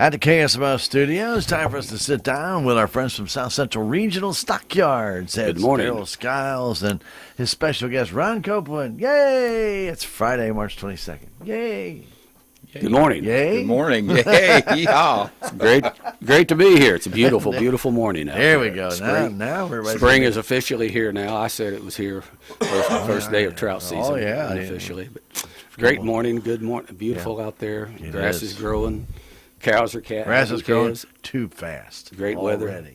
At the KSMO studios, time for us to sit down with our friends from South Central Regional Stockyards. Good morning. Daryl Skiles and his special guest, Ron Copeland. Yay! It's Friday, March 22nd. Yay! Good morning. Yay! Good morning. Yay! Yeehaw. It's great to be here. It's a beautiful, beautiful morning out There there. we go. Spring, Now we're ready. spring is officially here now. I said it was here first day of trout season. Oh, yeah. Officially. But great morning. Good morning. Beautiful out there. It Grass is. is growing. Cows are Grass is growing calves. too fast. Great already. weather.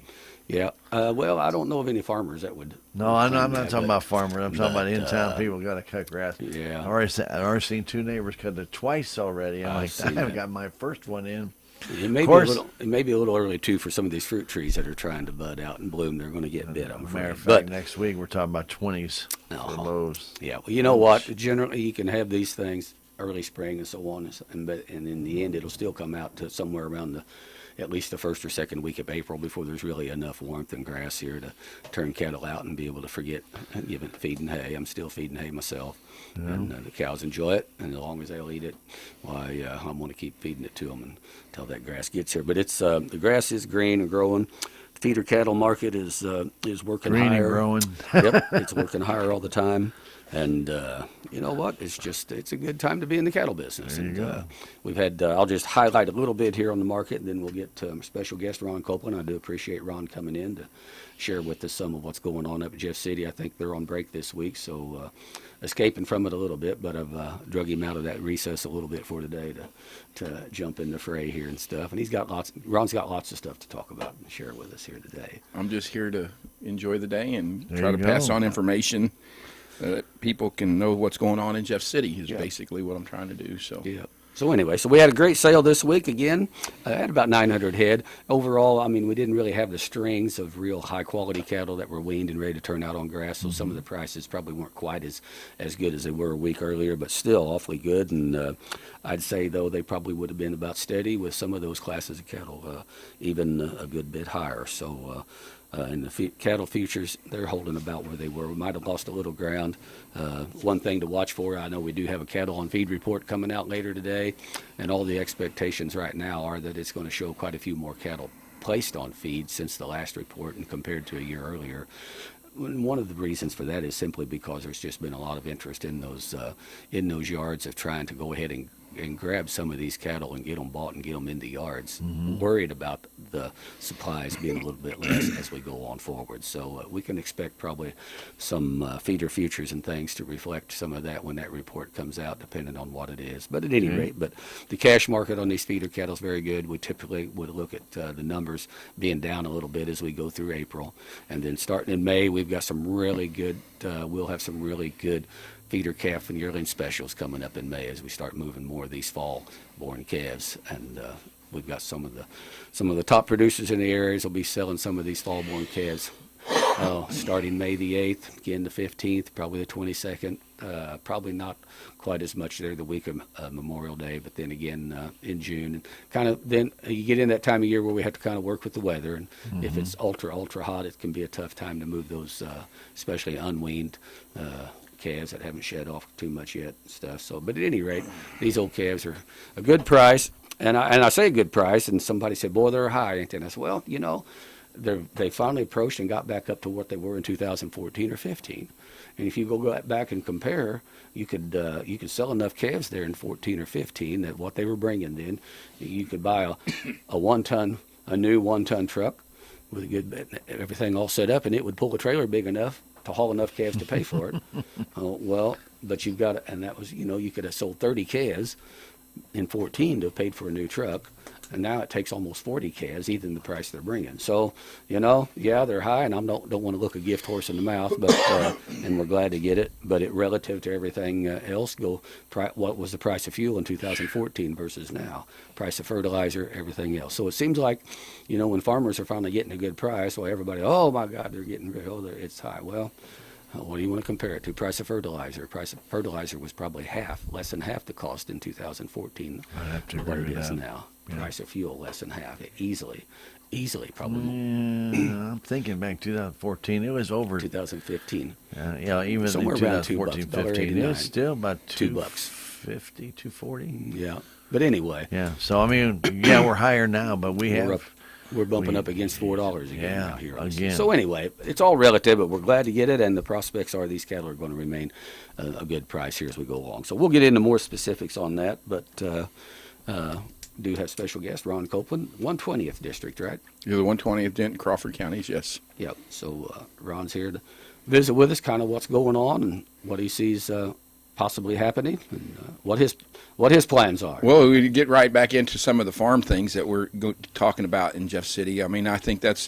Yeah. Well, I don't know of any farmers that would. No, I'm not that, talking but- about farmers. I'm talking about but, in-town people got to cut grass. Yeah. I've already seen two neighbors cut it twice already. I'm I like, see I haven't that. got my first one in. It may, Of course. it may be a little early, too, for some of these fruit trees that are trying to bud out and bloom. They're going to get bit, I'm Matter afraid. of fact, But next week we're talking about 20s for Uh-huh. lows. yeah, well, you know what? Generally, you can have these things early spring and so on, and in the end, it'll still come out to somewhere around at least the first or second week of April before there's really enough warmth and grass here to turn cattle out and be able to forget feeding hay. I'm still feeding hay myself, and the cows enjoy it, and as long as they'll eat it, why, I'm going to keep feeding it to them until that grass gets here. But it's the grass is green and growing. The feeder cattle market is working Green higher. and growing. Yep, it's working higher all the time. And you know what? It's a good time to be in the cattle business. There you And go. we've had, I'll just highlight a little bit here on the market, and then we'll get to special guest Ron Copeland. I do appreciate Ron coming in to share with us some of what's going on up at Jeff City. I think they're on break this week, so escaping from it a little bit, but I've drug him out of that recess a little bit for today to jump in the fray here and stuff. And Ron's got lots of stuff to talk about and share with us here today. I'm just here to enjoy the day and There try you to pass go. on information that people can know what's going on in Jeff City is Yeah. basically what I'm trying to do. So Yeah. So anyway, we had a great sale this week again. Had about 900 head. Overall, I mean, we didn't really have the strings of real high-quality cattle that were weaned and ready to turn out on grass, so some of the prices probably weren't quite as good as they were a week earlier, but still awfully good. And I'd say, though, they probably would have been about steady with some of those classes of cattle, even a good bit higher. So and the cattle futures, they're holding about where they were. We might have lost a little ground. One thing to watch for, I know we do have a cattle on feed report coming out later today, and all the expectations right now are that it's going to show quite a few more cattle placed on feed since the last report and compared to a year earlier. One of the reasons for that is simply because there's just been a lot of interest in those yards of trying to go ahead and grab some of these cattle and get them bought and get them into yards, worried about the supplies being a little bit less as we go on forward. So we can expect probably some feeder futures and things to reflect some of that when that report comes out, depending on what it is. But at any rate, but the cash market on these feeder cattle is very good. We typically would look at the numbers being down a little bit as we go through April. And then starting in May, we've got some really good, we'll have some really good feeder calf and yearling specials coming up in May as we start moving more of these fall-born calves, and we've got some of the top producers in the areas will be selling some of these fall-born calves. Starting May the 8th, again the 15th, probably the 22nd. Probably not quite as much there the week of Memorial Day, but then again in June. And kind of then you get in that time of year where we have to kind of work with the weather, and if it's ultra hot, it can be a tough time to move those, especially unweaned calves that haven't shed off too much yet and stuff. So, but at any rate, these old calves are a good price, and I say a good price, and somebody said, "Boy, they're high," ain't they? And I said, "Well, you know, they finally approached and got back up to what they were in 2014 or 15. And if you go back and compare, you could sell enough calves there in 14 or 15 that what they were bringing then, you could buy a new one-ton truck with a good everything all set up, and it would pull a trailer big enough to haul enough calves to pay for it. Well, but you've got, and that was, you could have sold 30 calves in 14 to have paid for a new truck, and now it takes almost 40 calves, even the price they're bringing. So, yeah, they're high, and I don't want to look a gift horse in the mouth, but and we're glad to get it. But it relative to everything else, what was the price of fuel in 2014 versus now? Price of fertilizer, everything else. So it seems like, when farmers are finally getting a good price, well, everybody, oh my God, it's high. Well, what do you want to compare it to? Price of fertilizer. Price of fertilizer was probably less than half the cost in 2014 I'd have to of what agree it with is that. now. Yeah. Price of fuel less than half, easily, probably Yeah, I'm thinking back 2014. It was over. 2015. Even Somewhere in around 2014, $2, 15, it was $1.89. still about $2. $2.50, $2.40. Yeah. But anyway, Yeah. So I mean, yeah, we're higher now, but we're bumping up against $4 again Yeah, now here. again. So anyway, it's all relative, but we're glad to get it, and the prospects are these cattle are going to remain a good price here as we go along. So we'll get into more specifics on that, but do have special guest Ron Copeland, 120th District, right? You're the 120th Denton, Crawford counties, yes. Yep. So Ron's here to visit with us, kind of what's going on and what he sees possibly happening, and what his plans are. Well, we get right back into some of the farm things that we're talking about in Jeff City. I mean, I think that's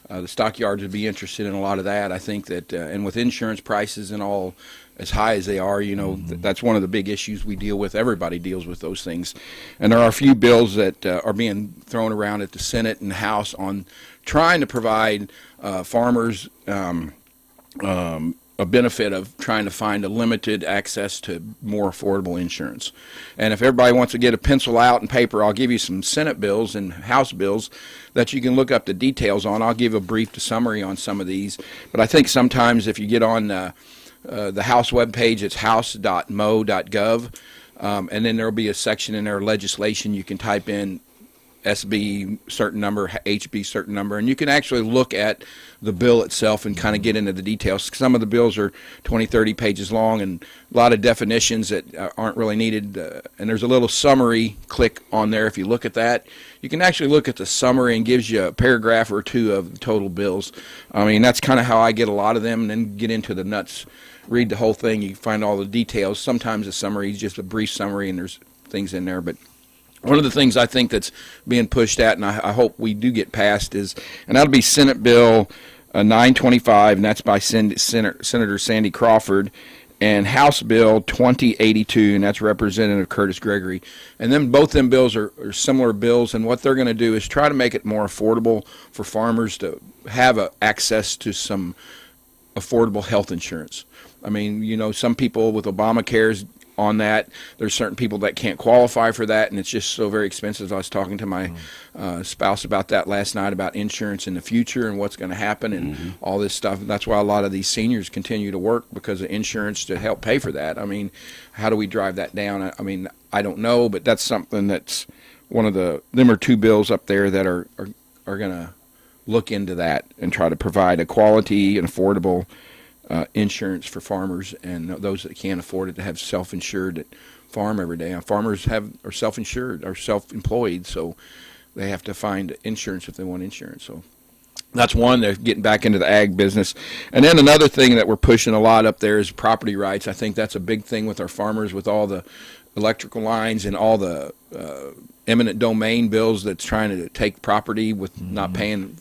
the stockyards would be interested in a lot of that. I think that, and with insurance prices and all as high as they are, you know, that's one of the big issues we deal with. Everybody deals with those things. And there are a few bills that are being thrown around at the Senate and House on trying to provide farmers a benefit of trying to find a limited access to more affordable insurance. And if everybody wants to get a pencil out and paper, I'll give you some Senate bills and House bills that you can look up the details on. I'll give a brief summary on some of these. But I think sometimes if you get on the House webpage, it's house.mo.gov, and then there will be a section in there, legislation. You can type in SB certain number, HB certain number, and you can actually look at the bill itself and kind of get into the details. Some of the bills are 20, 30 pages long and a lot of definitions that aren't really needed, and there's a little summary click on there. If you look at that, you can actually look at the summary and gives you a paragraph or two of the total bills. I mean, that's kind of how I get a lot of them, and then get into the nuts, read the whole thing. You find all the details. Sometimes the summary is just a brief summary and there's things in there, but one of the things I think that's being pushed at, and I hope we do get passed, is, and that'll be Senate Bill 925, and that's by Senator Sandy Crawford, and House Bill 2082, and that's Representative Curtis Gregory. And then both them bills are similar bills, and what they're going to do is try to make it more affordable for farmers to have access to some affordable health insurance. I mean, you know, some people with Obamacare's on that. There's certain people that can't qualify for that, and it's just so very expensive. I was talking to my spouse about that last night, about insurance in the future and what's going to happen and all this stuff. And that's why a lot of these seniors continue to work, because of insurance to help pay for that. I mean, how do we drive that down? I mean, I don't know, but that's something that's one of them are two bills up there that are going to look into that and try to provide a quality and affordable insurance for farmers and those that can't afford it, to have self-insured that farm every day. Farmers are self-insured, are self-employed, so they have to find insurance if they want insurance. So that's one. They're getting back into the ag business. And then another thing that we're pushing a lot up there is property rights. I think that's a big thing with our farmers, with all the electrical lines and all the eminent domain bills that's trying to take property with not paying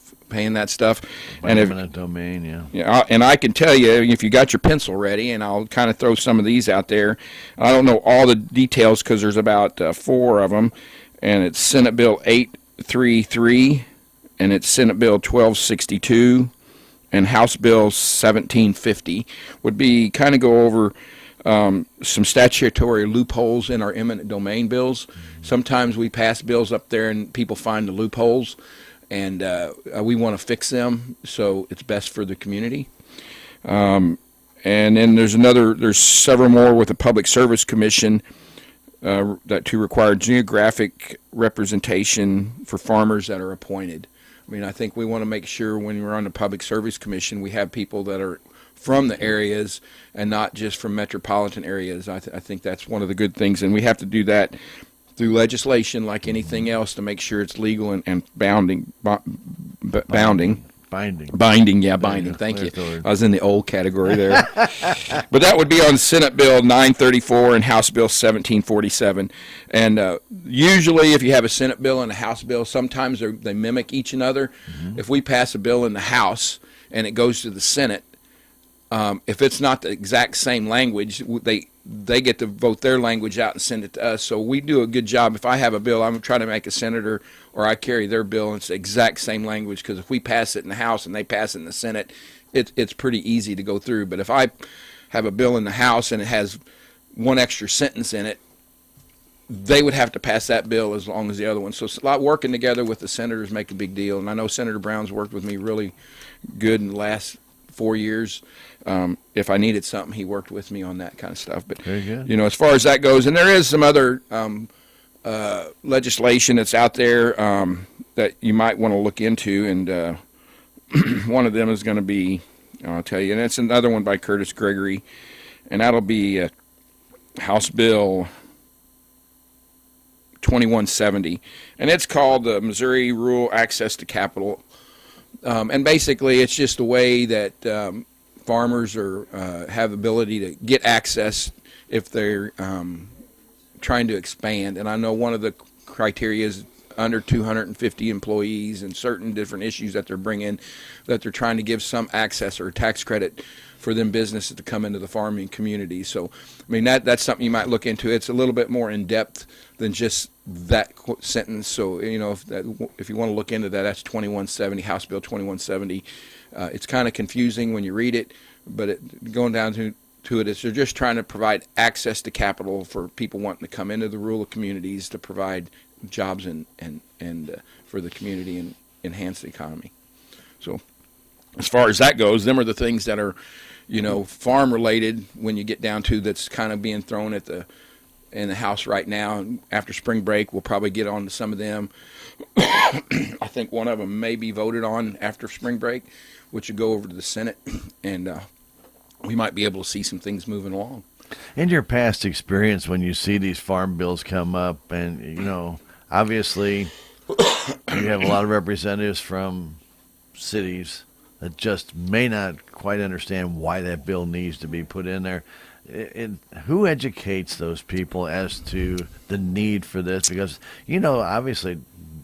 that stuff. And eminent domain, yeah. Yeah, and I can tell you, if you got your pencil ready, and I'll kind of throw some of these out there. I don't know all the details because there's about 4 of them, and it's Senate Bill 833, and it's Senate Bill 1262, and House Bill 1750. Would be kind of go over some statutory loopholes in our eminent domain bills. Sometimes we pass bills up there and people find the loopholes, and we want to fix them so it's best for the community. And then there's several more with the Public Service Commission that to require geographic representation for farmers that are appointed. I mean, I think we want to make sure when we're on the Public Service Commission, we have people that are from the areas and not just from metropolitan areas. I think that's one of the good things, and we have to do that through legislation like anything else to make sure it's legal and binding. Binding. Thank you. I was in the old category there. But that would be on Senate Bill 934 and House Bill 1747. And usually if you have a Senate bill and a House bill, sometimes they mimic each another. If we pass a bill in the House and it goes to the Senate, if it's not the exact same language, they get to vote their language out and send it to us. So we do a good job. If I have a bill, I'm trying to make a senator or I carry their bill, and it's the exact same language, because if we pass it in the House and they pass it in the Senate, it's pretty easy to go through. But if I have a bill in the House and it has one extra sentence in it, they would have to pass that bill as long as the other one. So it's a lot working together with the senators make a big deal. And I know Senator Brown's worked with me really good in the last 4 years. If I needed something, he worked with me on that kind of stuff. But very good. You know, as far as that goes, and there is some other legislation that's out there that you might want to look into, and one of them is going to be, I'll tell you, and it's another one by Curtis Gregory, and that'll be House Bill 2170, and it's called the Missouri Rural Access to Capital. And basically, it's just a way that farmers have ability to get access if they're trying to expand. And I know one of the criteria is under 250 employees and certain different issues that they're bringing, that they're trying to give some access or a tax credit for them businesses to come into the farming community. So, I mean, that's something you might look into. It's a little bit more in depth than just that sentence. So, you know, if you want to look into that, that's 2170, House Bill 2170. It's kind of confusing when you read it, but going down to it is they're just trying to provide access to capital for people wanting to come into the rural communities to provide jobs and for the community and enhance the economy. So, as far as that goes, them are the things that are, you know, farm related when you get down to that's kind of being thrown in the House right now. And after spring break, we'll probably get on to some of them. I think one of them may be voted on after spring break, which will go over to the Senate, and we might be able to see some things moving along. In your past experience, when you see these farm bills come up, and, you know, obviously you have a lot of representatives from cities that just may not quite understand why that bill needs to be put in there. Who educates those people as to the need for this? Because, you know, obviously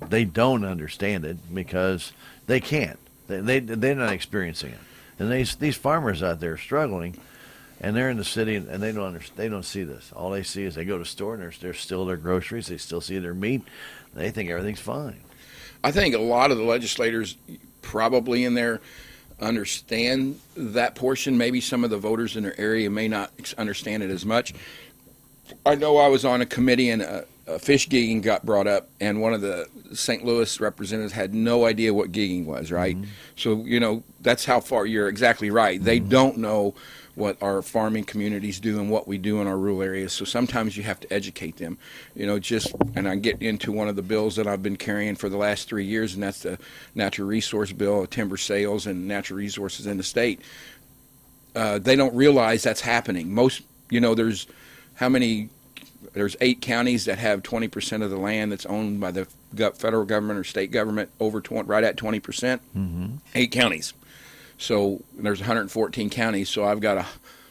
they don't understand it because they can't. They're not experiencing it. And these farmers out there are struggling, and they're in the city, and they don't see this. All they see is they go to the store, and there's still their groceries. They still see their meat. They think everything's fine. I think a lot of the legislators probably in there understand that portion. Maybe some of the voters in their area may not understand it as much. I know I was on a committee and a fish gigging got brought up, and one of the St. Louis representatives had no idea what gigging was, right? Mm-hmm. So, you know, that's how far you're exactly right. They don't know what our farming communities do and what we do in our rural areas. So sometimes you have to educate them, you know, and I get into one of the bills that I've been carrying for the last 3 years, and that's the natural resource bill, timber sales and natural resources in the state. They don't realize that's happening. Most, you know, there's 8 counties that have 20% of the land that's owned by the federal government or state government right at 20%. Mm-hmm. 8 counties. So there's 114 counties. So I've got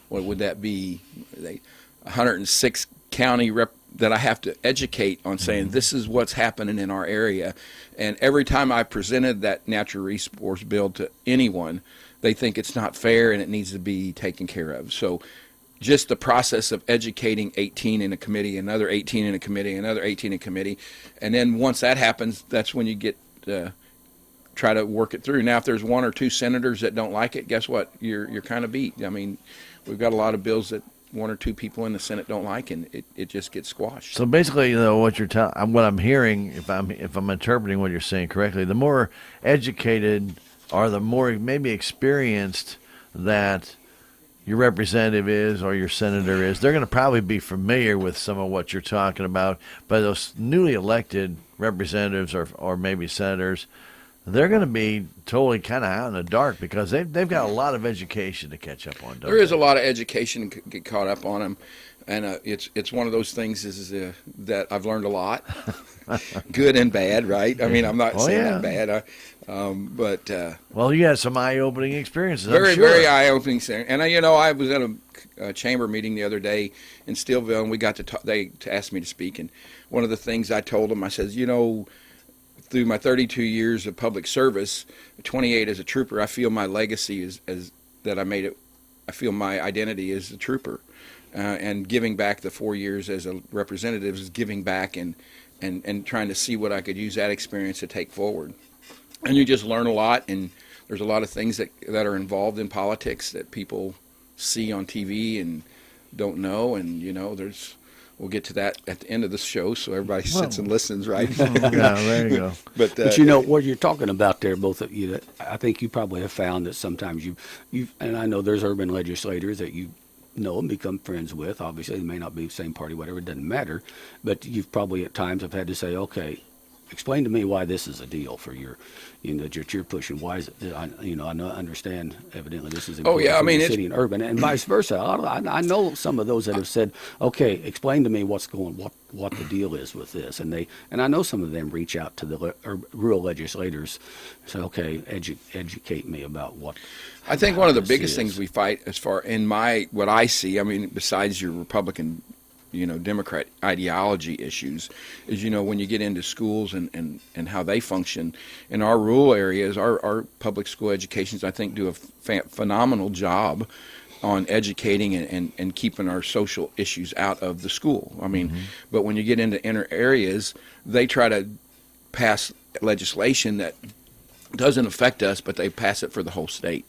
what would that be? 106 county that I have to educate on saying this is what's happening in our area. And every time I presented that natural resource bill to anyone, they think it's not fair and it needs to be taken care of. So just the process of educating 18 in a committee, another 18 in a committee, another 18 in a committee, and then once that happens, that's when you get try to work it through. Now, if there's 1 or 2 senators that don't like it, guess what? You're kind of beat. I mean, we've got a lot of bills that 1 or 2 people in the Senate don't like, and it just gets squashed. So basically, you know, what I'm hearing, if I'm interpreting what you're saying correctly, the more educated or the more maybe experienced that your representative is or your senator is, they're going to probably be familiar with some of what you're talking about. But those newly elected representatives or maybe senators, they're going to be totally kind of out in the dark because they've got a lot of education to catch up on. There is a lot of education to get caught up on them, and it's one of those things that I've learned a lot, good and bad, right? I mean, I'm not saying that bad, but well, you had some eye-opening experiences. Very, I'm sure. very eye-opening. And you know, I was at a chamber meeting the other day in Steelville, and we got to talk. They asked me to speak, and one of the things I told them, I said, you know, through my 32 years of public service, 28 as a trooper, I feel my legacy is that I made it. I feel my identity as a trooper, and giving back the 4 years as a representative is giving back and trying to see what I could use that experience to take forward. And you just learn a lot, and there's a lot of things that are involved in politics that people see on TV and don't know, and you know, we'll get to that at the end of the show, so everybody sits and listens, right? Yeah, there you go. But you know what you're talking about there, both of you. I think you probably have found that sometimes you and I know there's urban legislators that you know and become friends with. Obviously, they may not be the same party, whatever, it doesn't matter. But you've probably at times have had to say, okay, explain to me why this is a deal for your, that you're pushing. Why is it? I understand. Evidently, this is important yeah, I for mean, the it's- city and urban, and vice versa. I know some of those that have said, okay, explain to me what the deal is with this, and I know some of them reach out to the rural legislators, say, okay, educate me about what. I think one of the this biggest is. things we fight, as far in what I see, I mean, besides your Republican, Democrat ideology issues, is when you get into schools and how they function in our rural areas, our public school educations, I think, do a phenomenal job on educating and keeping our social issues out of the school. I mean, but when you get into inner areas, they try to pass legislation that doesn't affect us, but they pass it for the whole state,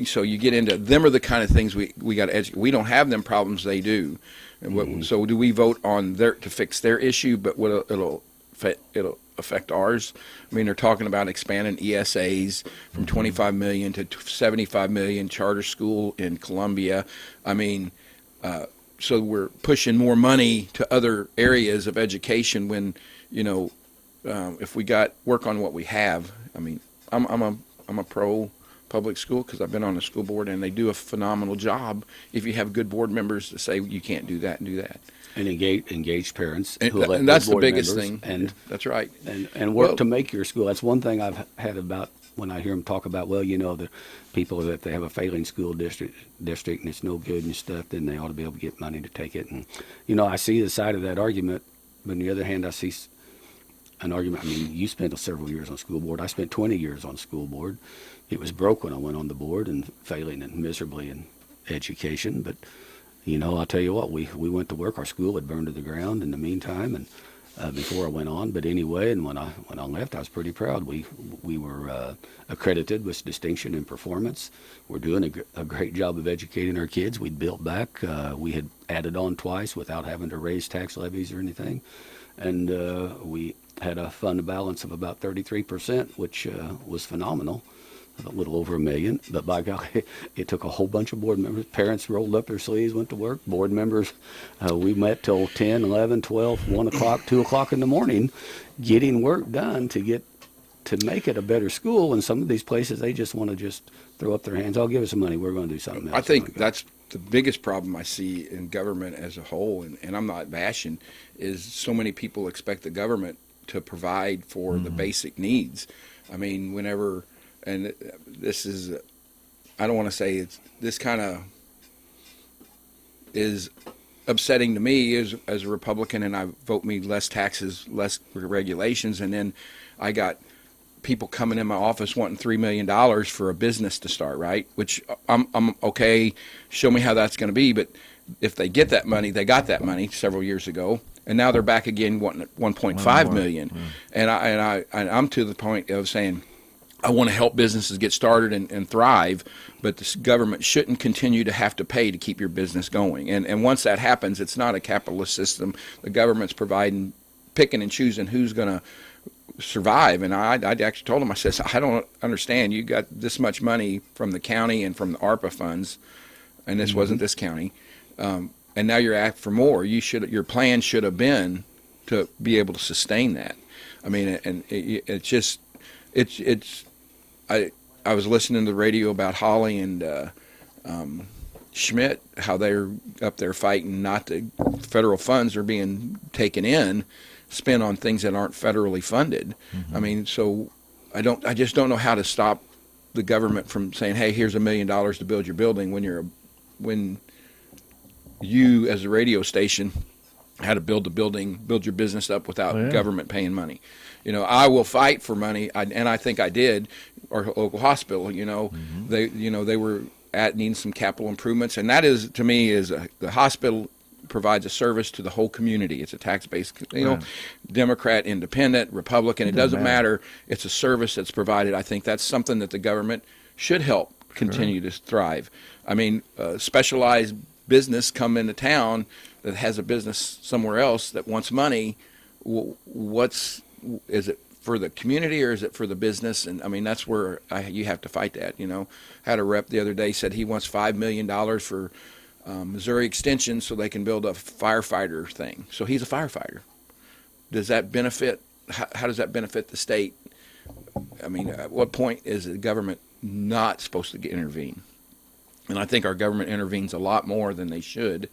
So you get into them are the kind of things we got to educate. We don't have them problems, they do. And so do we vote on to fix their issue, but it'll affect ours? I mean, they're talking about expanding ESAs from 25 million to 75 million, charter school in Columbia. I mean, so we're pushing more money to other areas of education when, if we work on what we have. I mean, I'm a pro public school because I've been on the school board, and they do a phenomenal job if you have good board members to say you can't do that and do that. And engage parents, And, who elect and that's good the board biggest members, thing. and That's right. and work Well- to make your school. That's one thing I've had about when I hear them talk about, well, the people that they have a failing school district and it's no good and stuff, then they ought to be able to get money to take it. And I see the side of that argument, but on the other hand, I see an argument. I mean, you spent several years on school board. I spent 20 years on school board. It was broke when I went on the board and failing and miserably in education. But, I'll tell you what, we went to work. Our school had burned to the ground in the meantime, and before I went on. But anyway, and when I left, I was pretty proud. We were accredited with distinction in performance. We're doing a great job of educating our kids. We'd built back. We had added on twice without having to raise tax levies or anything. And we had a fund balance of about 33%, which was phenomenal. A little over $1 million, but by golly, it took a whole bunch of board members. Parents rolled up their sleeves, went to work. Board members, we met till 10, 11, 12, 1 o'clock, 2 o'clock in the morning, getting work done to make it a better school. And some of these places, they just want to throw up their hands. Oh, give us some money. We're going to do something else. I think that's the biggest problem I see in government as a whole, and I'm not bashing, is so many people expect the government to provide for the basic needs. I mean, and this is, I don't want to say this kind of is upsetting to me as a Republican, and I vote me less taxes, less regulations, and then I got people coming in my office wanting $3 million for a business to start, right? Which I'm okay, show me how that's going to be, but if they get that money, they got that money several years ago, and now they're back again wanting 1.5 million. And I'm to the point of saying, I want to help businesses get started and thrive, but the government shouldn't continue to have to pay to keep your business going. And once that happens, it's not a capitalist system. The government's picking and choosing who's going to survive. And I actually told them, I said, I don't understand. You got this much money from the county and from the ARPA funds, and this wasn't this county, and now you're asking for more. Your plan should have been to be able to sustain that. I mean, and it's just, I was listening to the radio about Holly and Schmidt, how they're up there fighting not the federal funds are being taken in, spent on things that aren't federally funded. I mean, so I just don't know how to stop the government from saying, hey, here's $1 million to build your building when you as a radio station had to build the building, build your business up without government paying money. I will fight for money, and I think I did. Our local hospital, they were needing some capital improvements, and that is, to me, the hospital provides a service to the whole community. It's a tax-based, Democrat, Independent, Republican. It doesn't matter. It's a service that's provided. I think that's something that the government should help continue to thrive. I mean, specialized business come into town that has a business somewhere else that wants money. Is it for the community or is it for the business? And I mean, that's where you have to fight that. Had a rep the other day said he wants $5 million for Missouri Extension so they can build a firefighter thing. So he's a firefighter. Does that benefit? How does that benefit the state? I mean, at what point is the government not supposed to intervene? And I think our government intervenes a lot more than they should.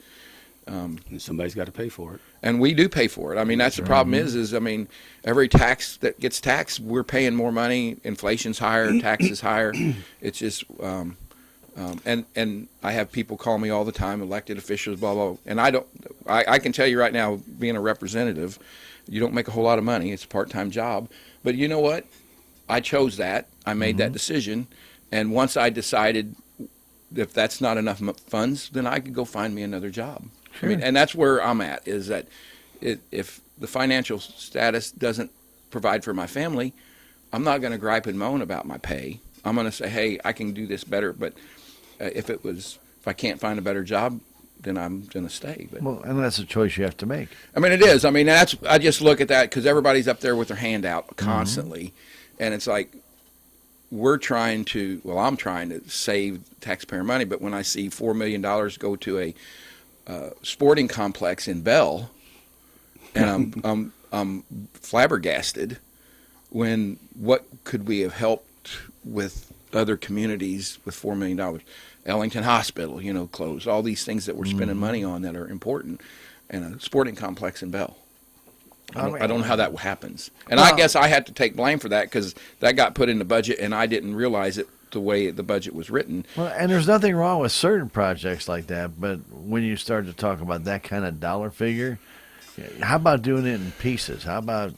And somebody's got to pay for it. And we do pay for it. I mean, that's the problem is, I mean, every tax that gets taxed, we're paying more money. Inflation's higher, taxes higher. It's just, and I have people call me all the time, elected officials, blah, blah. And I can tell you right now, being a representative, you don't make a whole lot of money. It's a part-time job. But you know what? I chose that. I made that decision. And once I decided if that's not enough funds, then I could go find me another job. Sure. I mean, and that's where I'm at, is that if the financial status doesn't provide for my family, I'm not going to gripe and moan about my pay. I'm going to say, hey, I can do this better. But if I can't find a better job, then I'm going to stay. But, Well, and that's a choice you have to make. I mean, it is. I mean, I just look at that because everybody's up there with their hand out constantly. And it's like, I'm trying to save taxpayer money. But when I see $4 million go to a sporting complex in Bell, and I'm flabbergasted. When what could we have helped with other communities with $4 million? Ellington Hospital, closed. All these things that we're spending money on that are important, and a sporting complex in Bell. I don't know how that happens, and I guess I had to take blame for that because that got put in the budget, and I didn't realize it the way the budget was written. Well, and there's nothing wrong with certain projects like that, but when you start to talk about that kind of dollar figure, how about doing it in pieces? How about,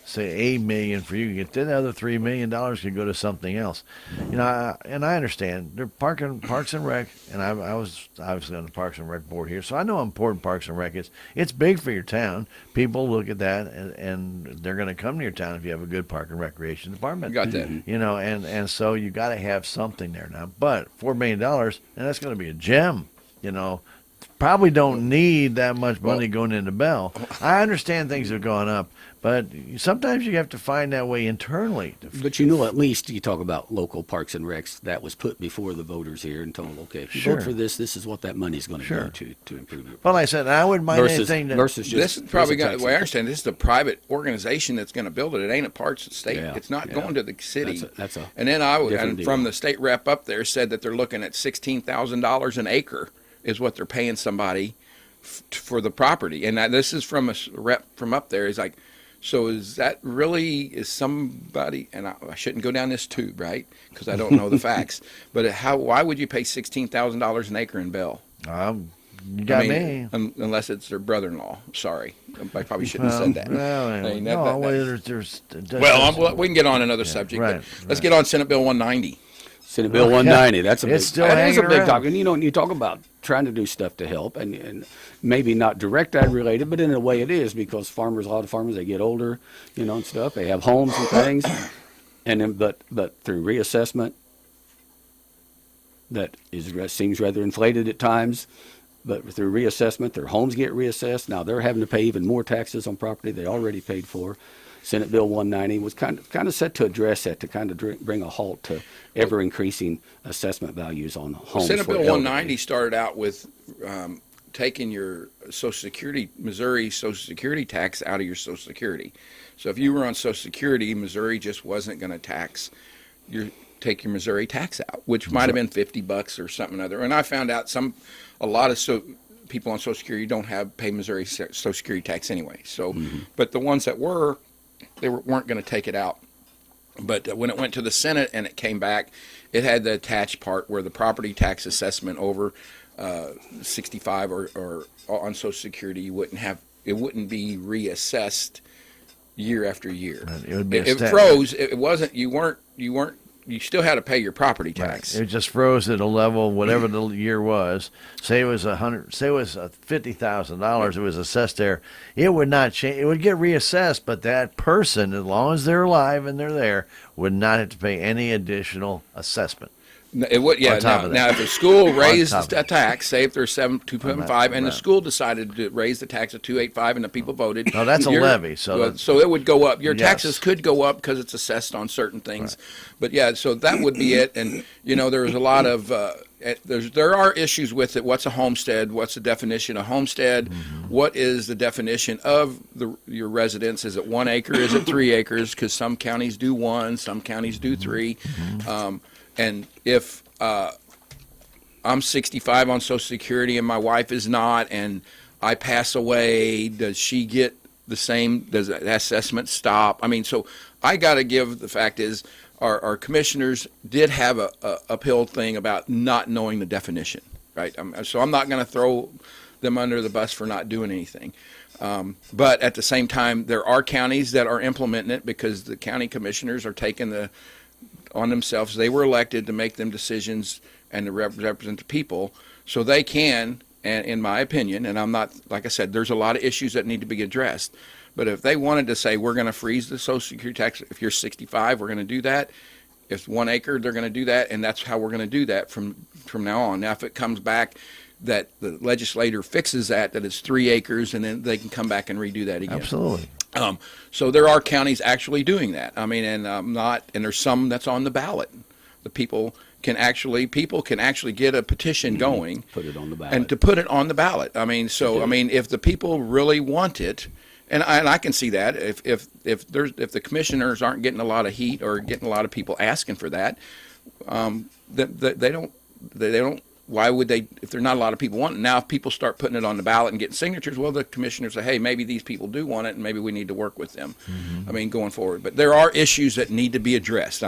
say, $8 million for you? Get the other $3 million can go to something else. And I understand they're Parks and Rec, and I was obviously on the Parks and Rec board here, so I know how important Parks and Rec is. It's big for your town. People look at that, and they're going to come to your town if you have a good park and recreation department. You got that. And so you got to have something there now. But $4 million, and that's going to be a gem. Probably don't need that much money going into Bell. I understand things have gone up, but sometimes you have to find that way internally. But at least you talk about local parks and recs, that was put before the voters here and told, okay, if you vote for this is what that money's going to go to improve it. Well, like I said, I wouldn't mind anything versus just this is probably going to, the way I understand, this is a private organization that's going to build it. It ain't a parts of the state. Yeah, it's not going to the city. That's a and then different deal. from the state rep up there said that they're looking at $16,000 an acre is what they're paying somebody for the property. And this is from a rep from up there. He's like, so is somebody, and I shouldn't go down this tube, right? Because I don't know the facts. But why would you pay $16,000 an acre in Bell? You got me. Unless it's their brother-in-law. Sorry. I probably shouldn't have said that. We can get on another subject. Right, let's get on Senate Bill 190. Senate Bill 190. That's a big, It's still that is a hanging big around. topic. And you talk about trying to do stuff to help, and maybe not direct ag related, but in a way it is, because a lot of farmers, they get older, and stuff. They have homes and things, and then but through reassessment, that seems rather inflated at times. But through reassessment, their homes get reassessed. Now they're having to pay even more taxes on property they already paid for. Senate Bill 190 was kind of set to address that, to kind of bring a halt to ever increasing assessment values on homes. Senate for Bill elderly. 190 started out with taking your Missouri Social Security tax out of your Social Security. So if you were on Social Security, Missouri just wasn't going to take your Missouri tax out, which might have been $50 or something other. And I found out a lot of people on Social Security don't pay Missouri Social Security tax anyway. So, but the ones that weren't going to take it out. But when it went to the Senate and it came back, it had the attached part where the property tax assessment over 65 or on Social Security, it wouldn't be reassessed year after year. It would be it froze. It wasn't. You still had to pay your property tax. Right. It just froze at a level, whatever the year was. Say it was $50,000. It was assessed there. It would not change. It would get reassessed, but that person, as long as they're alive and they're there, would not have to pay any additional assessment. It would, yeah. Now, if a school raised a tax, say if they're 275, and the school decided to raise the tax to 285, and the people voted. No, that's a levy. So it would go up. Your taxes could go up because it's assessed on certain things. Right. But yeah, so that would be it. And there was a lot of there are issues with it. What's a homestead? What's the definition of homestead? What is the definition of your residence? Is it 1 acre? Is it 3 acres? Because some counties do 1, some counties do 3. And if I'm 65 on Social Security and my wife is not, and I pass away, does she get the same? Does that assessment stop? I mean, so I got to give, the fact is, our commissioners did have a uphill thing about not knowing the definition, right? So I'm not going to throw them under the bus for not doing anything. But at the same time, there are counties that are implementing it because the county commissioners are taking on themselves. They were elected to make them decisions and to represent the people, so they can, and in my opinion, and I'm not, like I said, there's a lot of issues that need to be addressed. But if they wanted to say, we're going to freeze the Social Security tax, if you're 65, we're going to do that. If it's 1 acre, they're going to do that, and that's how we're going to do that from now on. Now, if it comes back that the legislator fixes that it's 3 acres, and then they can come back and redo that again. Absolutely. So there are counties actually doing that. I mean, and there's some that's on the ballot. The people can actually get a petition going, Put it on the ballot. and to put it on the ballot. I mean, so I mean, if the people really want it, and I can see that if the commissioners aren't getting a lot of heat or getting a lot of people asking for that, they don't. Why would they, if there are not a lot of people wanting it? Now, if people start putting it on the ballot and getting signatures, well, the commissioners say, hey, maybe these people do want it, and maybe we need to work with them. I mean, going forward. But there are issues that need to be addressed.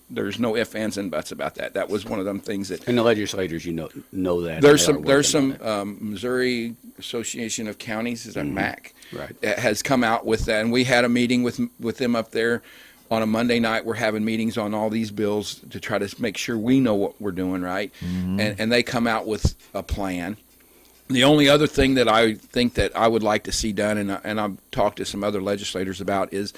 There's no ifs, ands, and buts about that. That was one of them things that. And the legislators, know that. There's some Missouri Association of Counties, is that MAC? Right. That has come out with that, and we had a meeting with them up there. On a Monday night, we're having meetings on all these bills to try to make sure we know what we're doing, right? And they come out with a plan. The only other thing that I think that I would like to see done, and I've talked to some other legislators about, is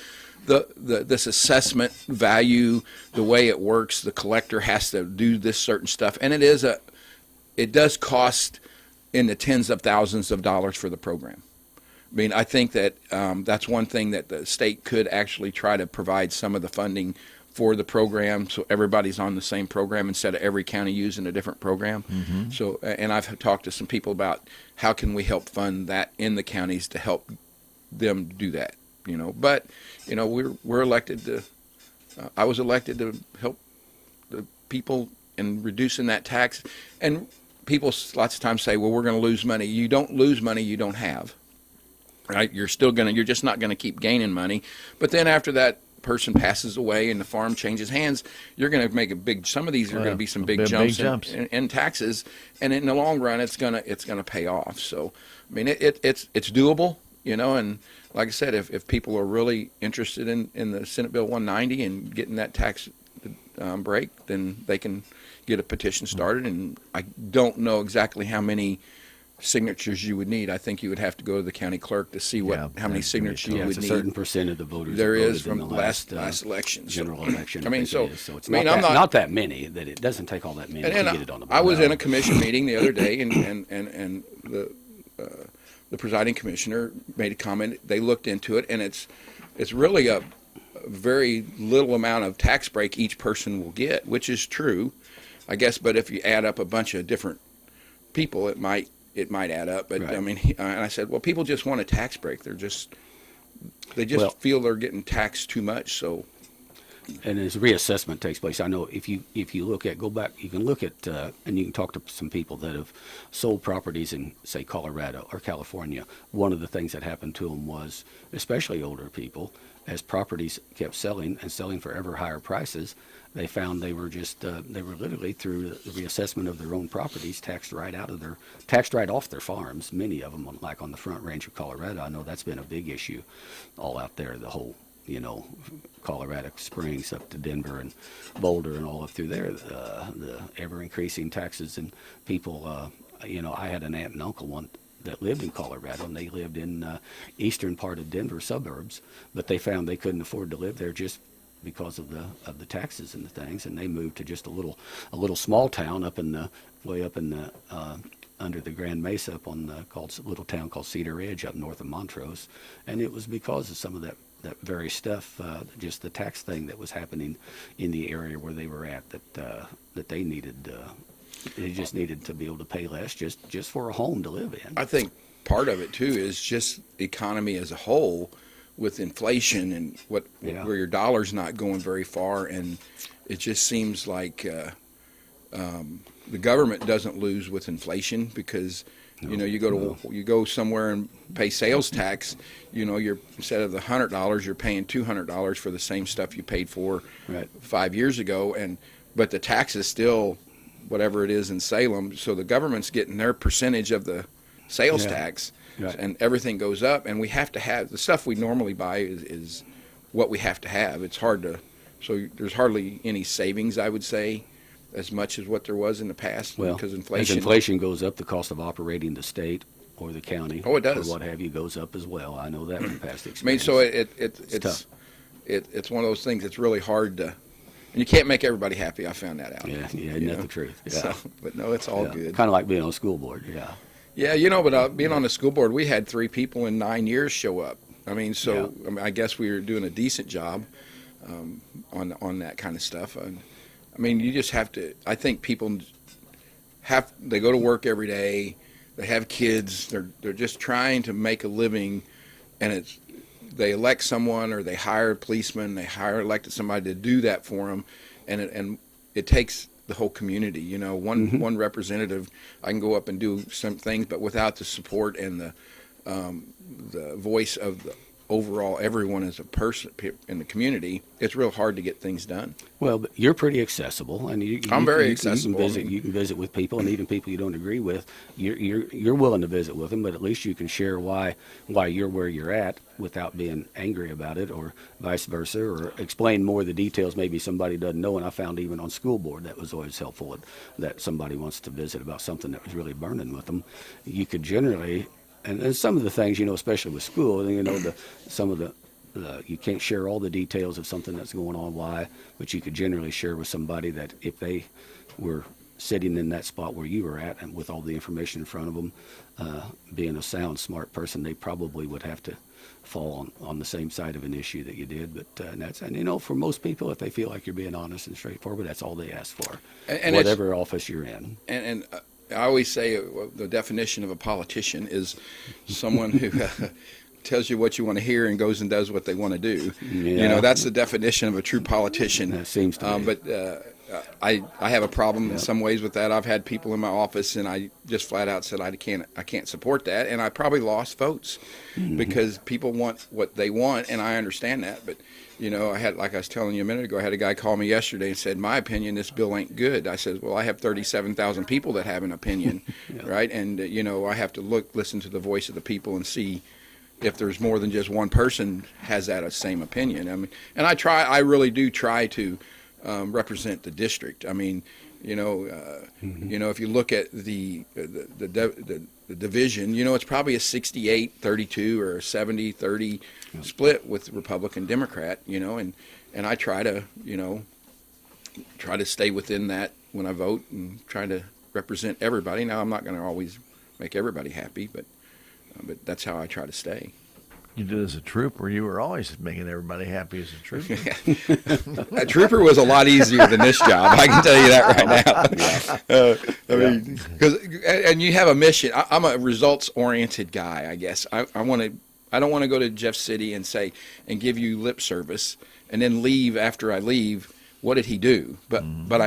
this assessment value, the way it works. The collector has to do this certain stuff, and it does cost in the tens of thousands of dollars for the program. I mean, I think that that's one thing that the state could actually try to provide some of the funding for the program, so everybody's on the same program instead of every county using a different program. So, and I've talked to some people about how can we help fund that in the counties to help them do that. But we're elected to. I was elected to help the people in reducing that tax, and people lots of times say, well, we're going to lose money. You don't lose money you don't have. Right? You're just not going to keep gaining money. But then after that person passes away and the farm changes hands, you're going to make some of these are going to be some big jumps. In taxes, and in the long run, it's going to pay off. So, I mean, it's doable, and like I said, if people are really interested in the Senate Bill 190 and getting that tax break, then they can get a petition started. And I don't know exactly how many signatures you would need. I think you would have to go to the county clerk to see how many signatures you would it's need. a certain percent of the voters there that is voted from in the last election. general election. I mean, so it's I mean, not that many. That it doesn't take all that many to get it on the ballot. I was in a commission meeting the other day, and the presiding commissioner made a comment. They looked into it, and it's really a very little amount of tax break each person will get, which is true, I guess. But if you add up a bunch of different people, it might add up. But right. I mean, and I said, well, people just want a tax break. They just feel they're getting taxed too much. So, and as reassessment takes place, I know if you look at, go back, you can look at and you can talk to some people that have sold properties in, say, Colorado or California. One of the things that happened to them was, especially older people, as properties kept selling and selling for ever higher prices, they found they were literally, through the reassessment of their own properties, taxed right off their farms. Many of them, like on the Front Range of Colorado, I know that's been a big issue all out there, the whole, Colorado Springs up to Denver and Boulder and all up through there, the ever increasing taxes, and people, I had an aunt and uncle that lived in Colorado, and they lived in eastern part of Denver suburbs, but they found they couldn't afford to live there just because of the taxes and the things, and they moved to just a little small town way up in the under the Grand Mesa up on the little town called Cedar Ridge up north of Montrose, and it was because of some of that very stuff, just the tax thing that was happening in the area where they were at, that they needed They just needed to be able to pay less just for a home to live in. I think part of it too is just economy as a whole, with inflation and where your dollar's not going very far, and it just seems like the government doesn't lose with inflation because you go somewhere and pay sales tax. You're instead of the $100, you're paying $200 for the same stuff you paid for 5 years ago, but the tax is still whatever it is in Salem. So the government's getting their percentage of the sales tax, and everything goes up. And we have to have the stuff we normally buy is what we have to have. It's hard to, so there's hardly any savings, I would say, as much as what there was in the past. Well, because as inflation goes up, the cost of operating the state or the county, it does, or what have you, goes up as well. I know that from past experience. I mean, so it's one of those things that's really hard to, and you can't make everybody happy. I found that out. Yeah, isn't that the truth? Yeah. So, but no, it's all good. Kind of like being on a school board. Yeah. Yeah, but being on the school board, we had 3 people in 9 years show up. I mean, I guess we were doing a decent job on that kind of stuff. I mean, you just have to. I think people they go to work every day. They have kids. They're just trying to make a living, and they elect someone, or they hire a policeman. They elected somebody to do that for them, and it takes the whole community. One representative, I can go up and do some things, but without the support and the voice of the overall everyone as a person in the community, it's real hard to get things done. Well, but you're pretty accessible, and I'm very accessible. You can visit with people, and even people you don't agree with. You're willing to visit with them, but at least you can share why you're where you're at without being angry about it, or vice versa, or explain more of the details maybe somebody doesn't know. And I found even on school board that was always helpful, that somebody wants to visit about something that was really burning with them. You could generally. And some of the things, especially with school, you can't share all the details of something that's going on, why, but you could generally share with somebody that if they were sitting in that spot where you were at, and with all the information in front of them, being a sound, smart person, they probably would have to fall on the same side of an issue that you did. But for most people, if they feel like you're being honest and straightforward, that's all they ask for, and whatever office you're in. And I always say the definition of a politician is someone who tells you what you want to hear and goes and does what they want to do. Yeah. That's the definition of a true politician. That seems to be. But I have a problem in some ways with that. I've had people in my office, and I just flat out said I can't support that, and I probably lost votes because people want what they want, and I understand that. But I had, like I was telling you a minute ago, I had a guy call me yesterday and said, "My opinion, this bill ain't good." I said, "Well, I have 37,000 people that have an opinion, right? And I have to listen to the voice of the people and see if there's more than just one person has that same opinion." I mean, and I really do try to represent the district. I mean, if you look at the division, it's probably a 68-32 or a 70-30 split with Republican Democrat, and I try to stay within that when I vote and try to represent everybody. Now, I'm not going to always make everybody happy, but that's how I try to stay. You did as a trooper. You were always making everybody happy as a trooper. A trooper was a lot easier than this job. I can tell you that right now. And you have a mission. I'm a results-oriented guy, I guess. I don't want to go to Jeff City and give you lip service and then leave after I leave. What did he do? But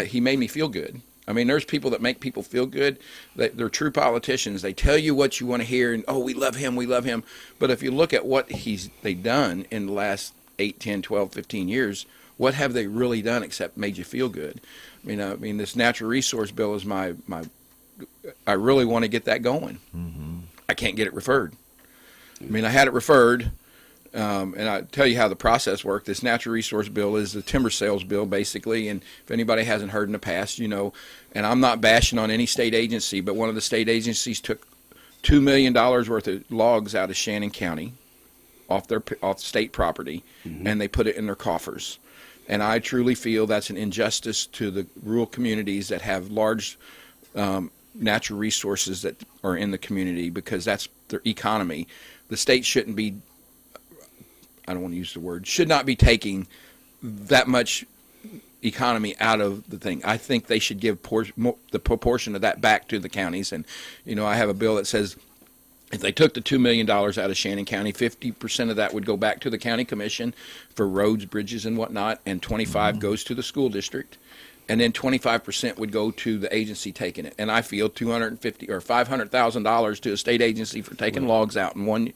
he made me feel good. I mean, there's people that make people feel good. They're true politicians. They tell you what you want to hear, and, we love him, we love him. But if you look at what they've done in the last 8, 10, 12, 15 years, what have they really done except made you feel good? I mean, this natural resource bill is I really want to get that going. Mm-hmm. I can't get it referred. I mean, I had it referred. And I tell you how the process worked. This natural resource bill is the timber sales bill, basically. And if anybody hasn't heard in the past, and I'm not bashing on any state agency, but one of the state agencies took $2 million worth of logs out of Shannon County off state property, and they put it in their coffers. And I truly feel that's an injustice to the rural communities that have large natural resources that are in the community, because that's their economy. The state shouldn't be, I don't want to use the word, should not be taking that much economy out of the thing. I think they should give the proportion of that back to the counties. And, I have a bill that says if they took the $2 million out of Shannon County, 50% of that would go back to the county commission for roads, bridges, and whatnot, and 25 goes to the school district. And then 25% would go to the agency taking it. And I feel $250 or $500,000 to a state agency for taking logs out in one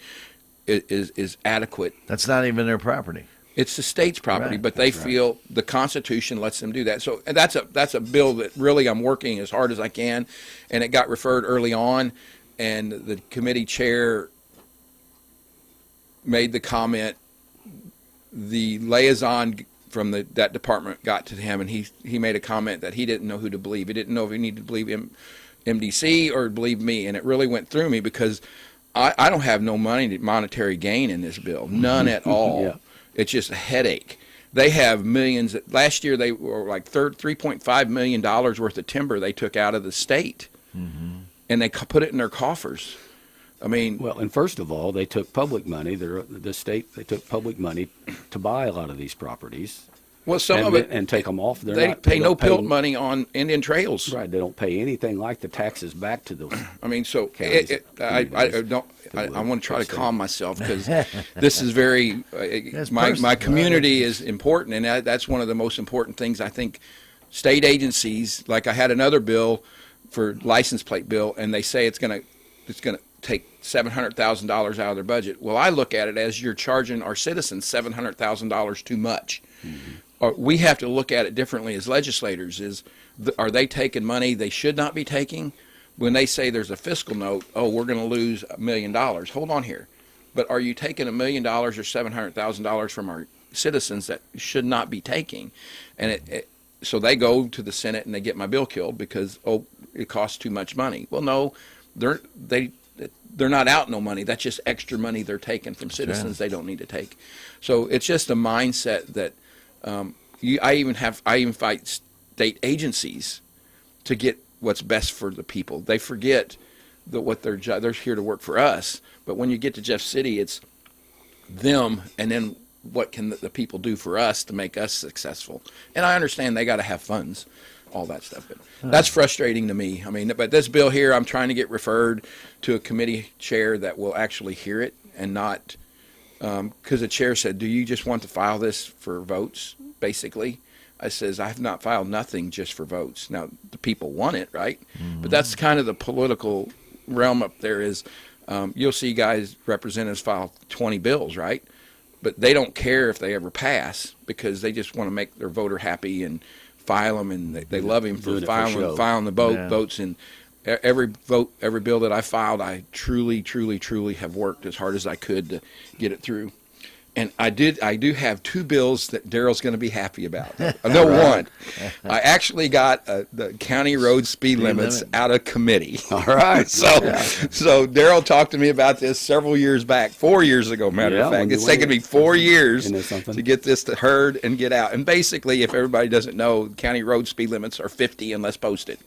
is adequate. That's not even their property. It's the state's property, Right. but they feel the Constitution lets them do that. So and that's a bill that really I'm working as hard as I can, and it got referred early on, and the committee chair made the comment. The liaison from that department got to him, and he made a comment that he didn't know who to believe. He didn't know if he needed to believe MDC or believe me, and it really went through me because I don't have no monetary gain in this bill, none at all. Yeah. It's just a headache. They have millions. Last year they were like $3.5 million worth of timber they took out of the state, and they put it in their coffers. I mean, Well, and first of all, they took public money. The state, they took public money to buy a lot of these properties. well, some and, of it and take them off. they pay no pilt money on Indian trails. Right, they don't pay anything like the taxes back to those. I mean, so Counties, I communities, want to try to state. calm myself because this is very my personal, community is important, and that's one of the most important things I think. State agencies, like I had another bill for license plate bill, and they say it's gonna take $700,000 out of their budget. Well, I look at it as you're charging our citizens $700,000 too much. We have to look at it differently as legislators. Are they taking money they should not be taking? When they say there's a fiscal note, we're going to lose $1 million. Hold on here. But are you taking $1 million or $700,000 from our citizens that should not be taking? And so they go to the Senate and they get my bill killed because, it costs too much money. Well, no, they're not out no money. That's just extra money they're taking from citizens they don't need to take. So it's just a mindset that I even fight state agencies to get what's best for the people. They forget that what they're here to work for us. But when you get to Jeff City, it's them, and then what can the people do for us to make us successful? And I understand they got to have funds, all that stuff. But that's frustrating to me. I mean, but this bill here, I'm trying to get referred to a committee chair that will actually hear it and not, because the chair said, do you just want to file this for votes, basically? I says, I have not filed nothing just for votes. Now, the people want it, right? But that's kind of the political realm up there is, you'll see guys, representatives file 20 bills, right? But they don't care if they ever pass because they just want to make their voter happy and file them, and they love him for filing the votes. And every bill that I filed, I truly, truly, truly have worked as hard as I could to get it through. And I do have two bills that Daryl's going to be happy about. No, one. I actually got the county road speed limits out of committee. All right. So Daryl talked to me about this several years back, 4 years ago, matter of fact. It's taken me 4 years to get this to heard and get out. And basically, if everybody doesn't know, county road speed limits are 50 unless posted.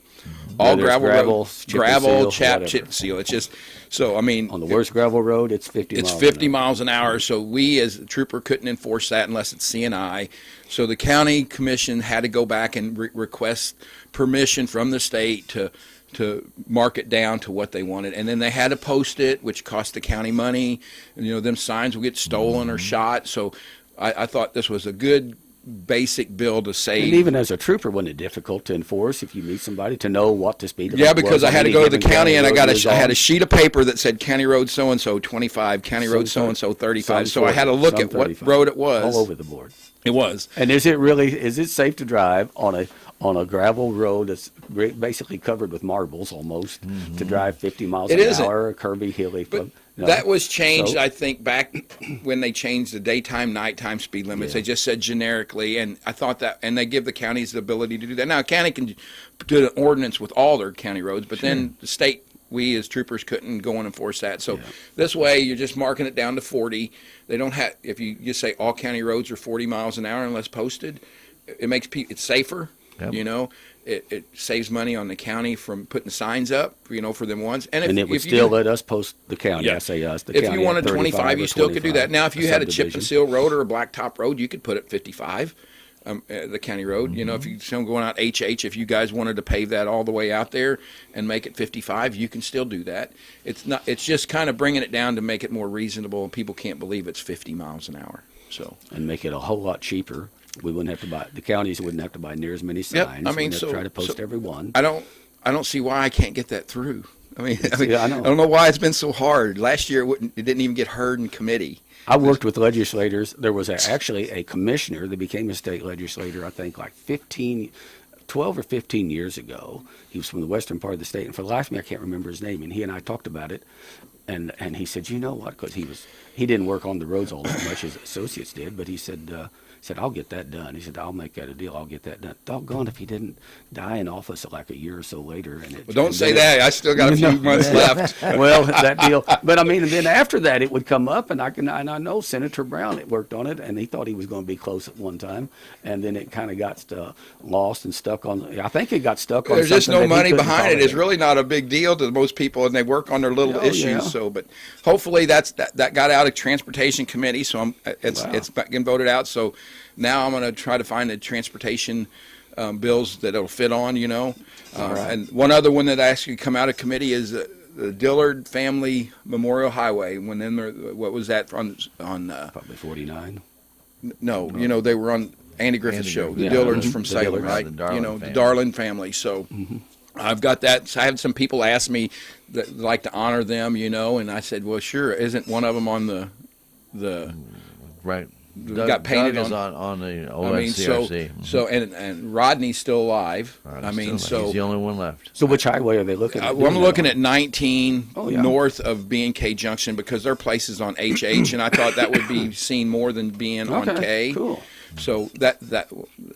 All gravel, chip seal. It's just, so, I mean. On the worst gravel road, it's 50 miles. It's 50 miles an hour, so we as a trooper couldn't enforce that unless it's CNI. So the county commission had to go back and request permission from the state to mark it down to what they wanted. And then they had to post it, which cost the county money. And, them signs would get stolen or shot. So I thought this was a good basic bill to save. And even as a trooper, wasn't it difficult to enforce if you meet somebody to know what the speed limit was? Yeah, because I had to go to the county and I had a sheet of paper that said County Road so-and-so 25, County Road so-and-so 35. So I had to look at what road it was. All over the board. It was. And is it safe to drive on a gravel road that's basically covered with marbles almost to drive 50 miles an hour, curvy, hilly? That was changed, I think, back when they changed the daytime, nighttime speed limits. They just said generically, and I thought that, and they give the counties the ability to do that. Now, a county can do an ordinance with all their county roads, but then the state, we as troopers couldn't go and enforce that. So this way, you're just marking it down to 40. They don't have, if you just say all county roads are 40 miles an hour unless posted, it makes it's safer, It saves money on the county from putting signs up, for them ones. And it would still let us post the county. I say us. The if county you wanted 25, 25, you still could do that. Now, if you had a chip and seal road or a blacktop road, you could put it 55. the county road. You know, if you going out HH, if you guys wanted to pave that all the way out there and make it 55, you can still do that. It's not. It's just kind of bringing it down to make it more reasonable. People can't believe it's 50 miles an hour. So and make it a whole lot cheaper. We wouldn't have to buy, the counties wouldn't have to buy near as many signs. I mean, We'd have to try to post every one. I don't see why I can't get that through. I mean, Yeah, I know. I don't know why it's been so hard. Last year it didn't even get heard in committee. I worked with legislators. There was actually a commissioner that became a state legislator, I think, like 12 or 15 years ago. He was from the western part of the state, and for the life of me, I can't remember his name. And he and I talked about it, and he said, you know what? Because he didn't work on the roads all that much as associates did, but he said, I'll get that done. He said, I'll make that a deal. I'll get that done. Doggone if he didn't die in office like a year or so later. Well, don't say that. I still got a few months left. Well, that deal. But I mean, and then after that, it would come up, and I know Senator Brown had worked on it, and he thought he was going to be close at one time, and then it kind of got lost and stuck on. I think it got stuck on. There's just no something that he money couldn't behind it. follow. It's really not a big deal to most people, and they work on their little issues. Yeah. So, but hopefully that got out of transportation committee. So it's getting voted out. So now I'm going to try to find the transportation bills that it'll fit on. You know, right. And one other one that actually come out of committee is the Dillard Family Memorial Highway. What was that on? Probably 49. No, you know they were on Andy Griffith's show. The Yeah. Dillards from The Salem, Dillards. right? The Darling The family. Darling family. So I've got that. So I had some people ask me that like to honor them, you know, and I said, well, sure. Isn't one of them on the Right. got painted Doug is on- on the I mean, ONCRC. so and Rodney's still alive. I mean, he's so the only one left. So which highway are they looking at? well, I'm doing that looking on? at 19 Oh, yeah. north of B&K Junction because their place is on HH, and I thought that would be seen more than being on Okay, K. cool. So that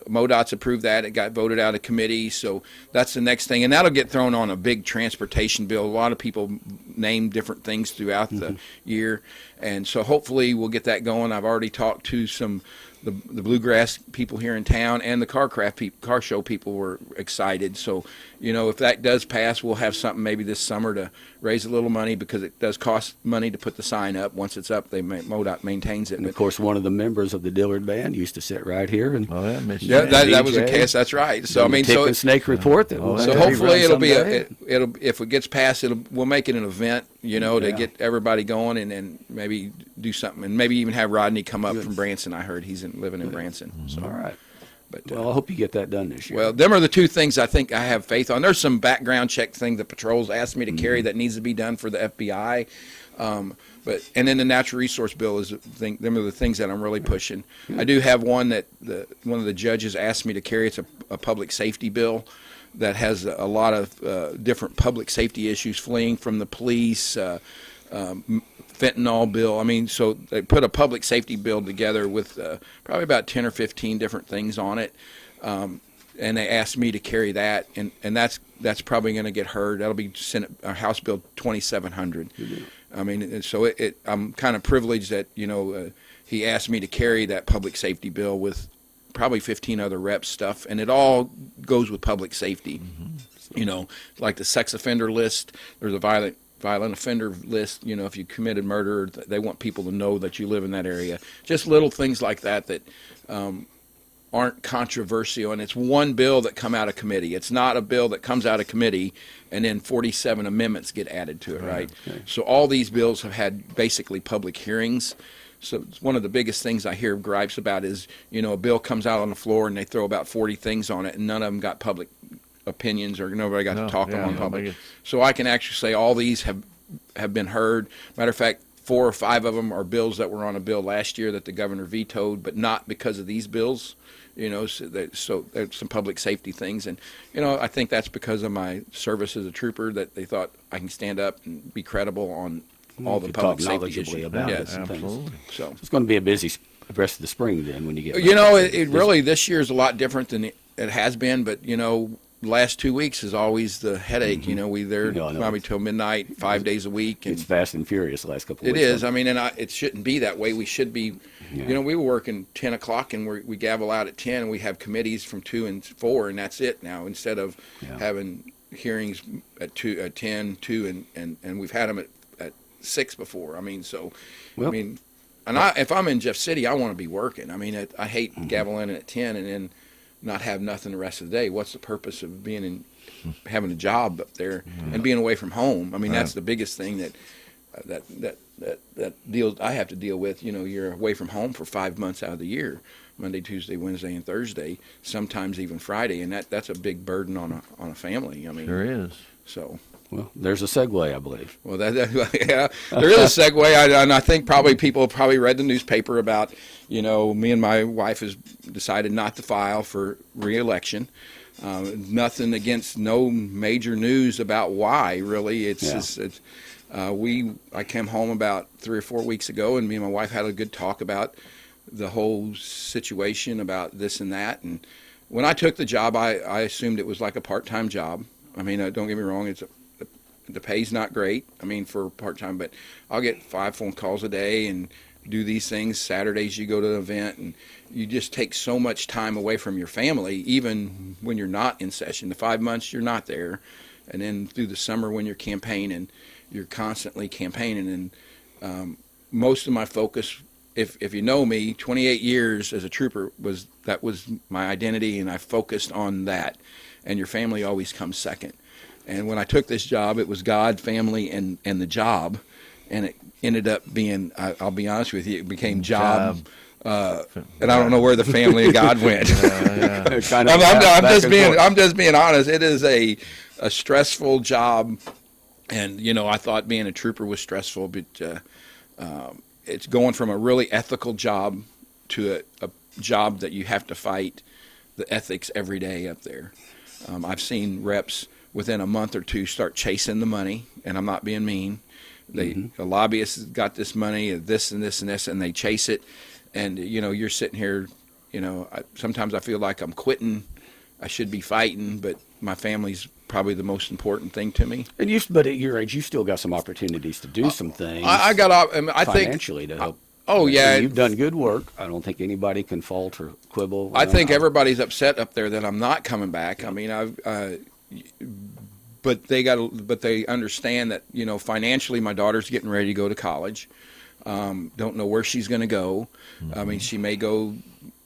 MoDOT's approved that. It got voted out of committee. So that's the next thing, and that'll get thrown on a big transportation bill. A lot of people name different things throughout the year, and so hopefully we'll get that going. I've already talked to some the bluegrass people here in town, and the car show people were excited. So, you know, if that does pass, we'll have something maybe this summer to raise a little money because it does cost money to put the sign up. Once it's up, MoDOT maintains it. And of course, one of the members of the Dillard band used to sit right here and Oh yeah, Miss Yeah, Jane. that was a DJ. case. That's right. So I done the mean, Tick so and Snake report. That we'll so have to hopefully rerun it'll be someday. it'll if it gets passed, we'll make it an event, you know, to Yeah. get everybody going and maybe do something and maybe even have Rodney come up from Branson. I heard he's living in Branson. So, All right. but Well, I hope you get that done this year. well, them are the two things I think I have faith on. There's some background check thing the patrols asked me to carry that needs to be done for the FBI. But and then the natural resource bill is them are the things that I'm really pushing. I do have one that one of the judges asked me to carry. It's a public safety bill that has a lot of different public safety issues, fleeing from the police, fentanyl bill. I mean, so they put a public safety bill together with probably about 10 or 15 different things on it. And they asked me to carry that, and that's probably going to get heard. That'll be House Bill 2700. I mean, and so I'm kind of privileged that he asked me to carry that public safety bill with probably 15 other reps stuff, and it all goes with public safety. You know, like the sex offender list. There's a violent offender list. You know, if you committed murder, they want people to know that you live in that area. Just little things like that aren't controversial, and it's one bill that come out of committee. It's not a bill that comes out of committee and then 47 amendments get added to it, right? Okay. So all these bills have had basically public hearings. So it's one of the biggest things I hear gripes about is, a bill comes out on the floor and they throw about 40 things on it and none of them got public opinions or nobody got to talk them on public. So I can actually say all these have been heard. Matter of fact, 4 or 5 of them are bills that were on a bill last year that the governor vetoed, but not because of these bills. So there's some public safety things, and I think that's because of my service as a trooper that they thought I can stand up and be credible on all the You public talk safety knowledgeably issues. about Yes. it and things. Absolutely. So It's going to be a busy rest of the spring then when you get. it really this year is a lot different than it has been, but last 2 weeks is always the headache. We there Yeah, I know. probably till midnight, 5 days a week, and It's fast and furious the last couple of it weeks. is. I mean, and it shouldn't be that way. We should be, Yeah. we were working 10 o'clock and we gavel out at 10 and we have committees from 2 and 4 and that's it now instead of Yeah. having hearings at 10, 2 and we've had them at 6 before. I mean, so, Well, And if I'm in Jeff City, I want to be working. I mean, I hate gaveling in at 10 and then not have nothing the rest of the day. What's the purpose of having a job up there and being away from home? I mean, that's the biggest thing that deal I have to deal with. You know, you're away from home for 5 months out of the year, Monday, Tuesday, Wednesday, and Thursday, sometimes even Friday, and that's a big burden on a family. I mean, Sure is. So. Well, there's a segue, I believe. Well, yeah, there is a segue, and I think probably people have probably read the newspaper about, you know, me and my wife has decided not to file for re-election. Nothing against, no major news about why, really. It's just, I came home about 3 or 4 weeks ago, and me and my wife had a good talk about the whole situation, about this and that. And when I took the job, I assumed it was like a part-time job. I mean, don't get me wrong, the pay's not great, I mean, for part-time, but I'll get 5 phone calls a day and do these things. Saturdays you go to an event, and you just take so much time away from your family, even when you're not in session. The 5 months you're not there, and then through the summer when you're campaigning, you're constantly campaigning. And most of my focus, if you know me, 28 years as a trooper, was my identity, and I focused on that. And your family always comes second. And when I took this job, it was God, family, and the job. And it ended up being, I'll be honest with you, it became job. And I don't know where the family of God went. I'm just being honest. It is a stressful job. And, you know, I thought being a trooper was stressful, but it's going from a really ethical job to a job that you have to fight the ethics every day up there. I've seen reps within a month or two start chasing the money, and I'm not being mean. The lobbyists got this money, this and this and this, and they chase it. And, you know, you're sitting here, you know, sometimes I feel like I'm quitting. I should be fighting, but my family's probably the most important thing to me. And but at your age, you still got some opportunities to do some things. I got off, I think, financially to help. Oh, yeah. You've done good work. I don't think anybody can fault or quibble. I think everybody's upset up there that I'm not coming back. I mean, but they understand that, you know, financially my daughter's getting ready to go to college. Don't know where she's going to go. I mean, she may go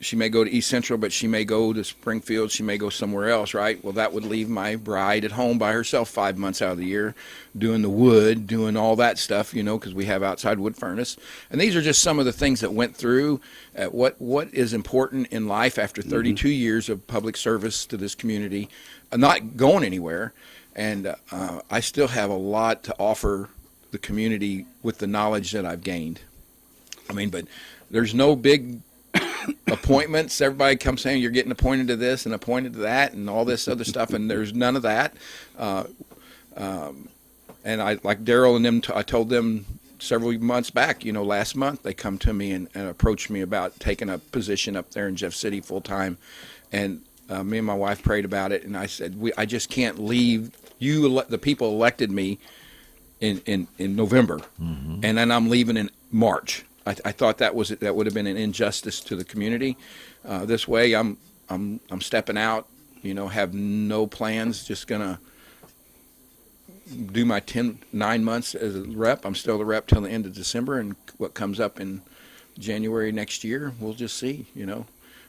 to East Central, but she may go to Springfield. She may go somewhere else, right? Well, that would leave my bride at home by herself 5 months out of the year, doing the wood, doing all that stuff, you know, because we have outside wood furnace. And these are just some of the things that went through at what is important in life after 32 years of public service to this community, not going anywhere. And I still have a lot to offer the community with the knowledge that I've gained. I mean, but there's no big appointments. Everybody comes saying you're getting appointed to this and appointed to that and all this other stuff, and there's none of that. And I, like Daryl and them, I told them several months back, you know, last month they come to me and approached me about taking a position up there in Jeff City full time. And me and my wife prayed about it, and I said, I just can't leave you. The people elected me in November, and then I'm leaving in March. I thought that would have been an injustice to the community. This way, I'm stepping out. You know, have no plans. Just gonna do my 9 months as a rep. I'm still the rep till the end of December, and what comes up in January next year, we'll just see. You know.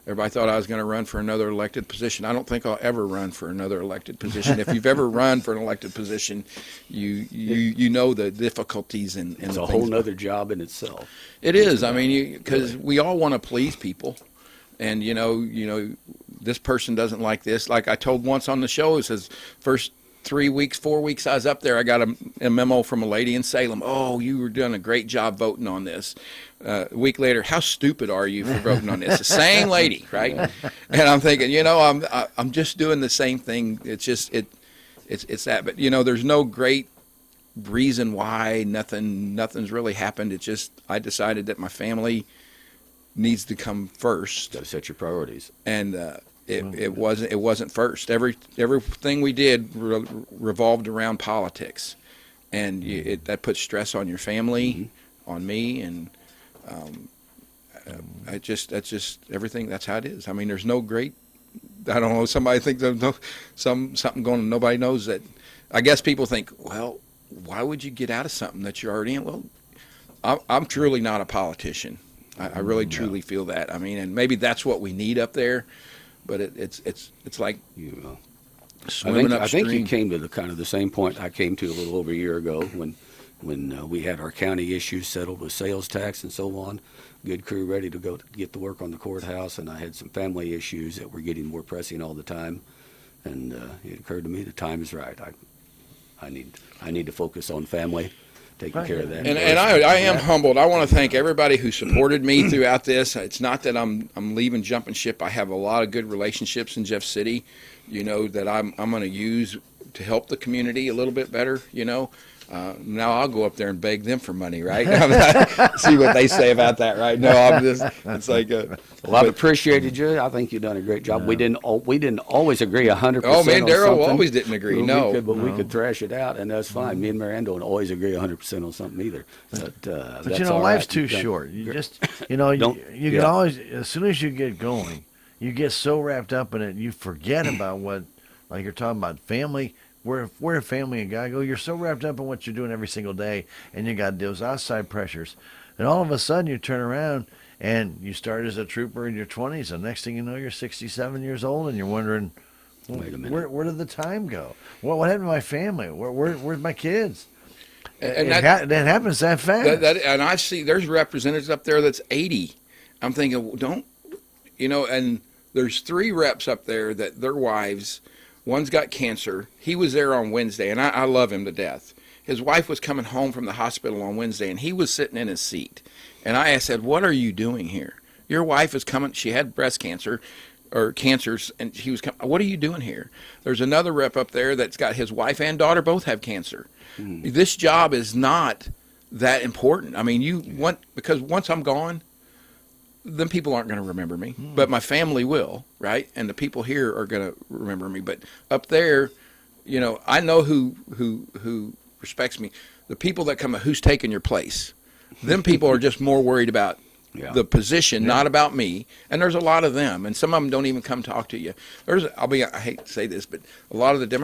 Everybody thought I was going to run for another elected position. I don't think I'll ever run for another elected position. If you've ever run for an elected position, you know the difficulties and it's the a things. whole other job in itself. It is. I mean, because we all want to please people, and you know, this person doesn't like this. Like I told once on the show, it says first 4 weeks I was up there, I got a memo from a lady in Salem. Oh, you were doing a great job voting on this. A week later, how stupid are you for voting on this? The same lady, right? And I'm thinking, you know, I'm just doing the same thing. It's just it's that. But you know, there's no great reason why. Nothing's really happened. It's just I decided that my family needs to come first. Got to set your priorities. And it wasn't first. Everything we did revolved around politics, and that puts stress on your family, on me, and that's just everything. That's how it is. I mean, there's no great. I don't know. Somebody thinks there's something going on. Nobody knows that. I guess people think, well, why would you get out of something that you're already in? Well, I'm truly not a politician. I really truly feel that. I mean, and maybe that's what we need up there, but it's like You know, swimming I think you upstream. came to the kind of the same point I came to a little over a year ago when we had our county issues settled with sales tax and so on. Good crew ready to go to get to work on the courthouse, and I had some family issues that were getting more pressing all the time. And it occurred to me the time is right. I need to focus on family, taking care of that. And I am humbled. I want to thank everybody who supported me throughout this. It's not that I'm leaving, jumping ship. I have a lot of good relationships in Jeff City, that I'm going to use to help the community a little bit better. Now I'll go up there and beg them for money, right? See what they say about that, right? No, it's like Well, I've appreciated you. I think you've done a great job. We didn't always agree 100%. Oh, me and on Daryl something. always didn't agree. No. We could thrash it out, and that's fine. Me and Mary Ann don't always agree 100% on something either. But that's all life's right. too You've done- short. You just, you Don't- can yeah. always, as soon as you get going, you get so wrapped up in it, you forget about what, like you're talking about family. We're a family and guy go. You're so wrapped up in what you're doing every single day, and you got those outside pressures, and all of a sudden you turn around and you start as a trooper in your 20s, and next thing you know, you're 67 years old, and you're wondering, Wait a minute. where did the time go? What happened to my family? Where's my kids? And that happens that fast. and I see there's representatives up there that's 80. I'm thinking, and there's 3 reps up there that their wives, one's got cancer. He was there on Wednesday, and I love him to death. His wife was coming home from the hospital on Wednesday, and he was sitting in his seat. And I said, what are you doing here? Your wife is coming. She had breast cancer or cancers, and she was coming. What are you doing here? There's another rep up there that's got his wife and daughter both have cancer. This job is not that important. I mean, because once I'm gone, then people aren't going to remember me, but my family will, right? And the people here are going to remember me. But up there, I know who respects me. The people that come, who's taking your place? Them people are just more worried about the position, not about me. And there's a lot of them, and some of them don't even come talk to you. I hate to say this, but a lot of the Democrats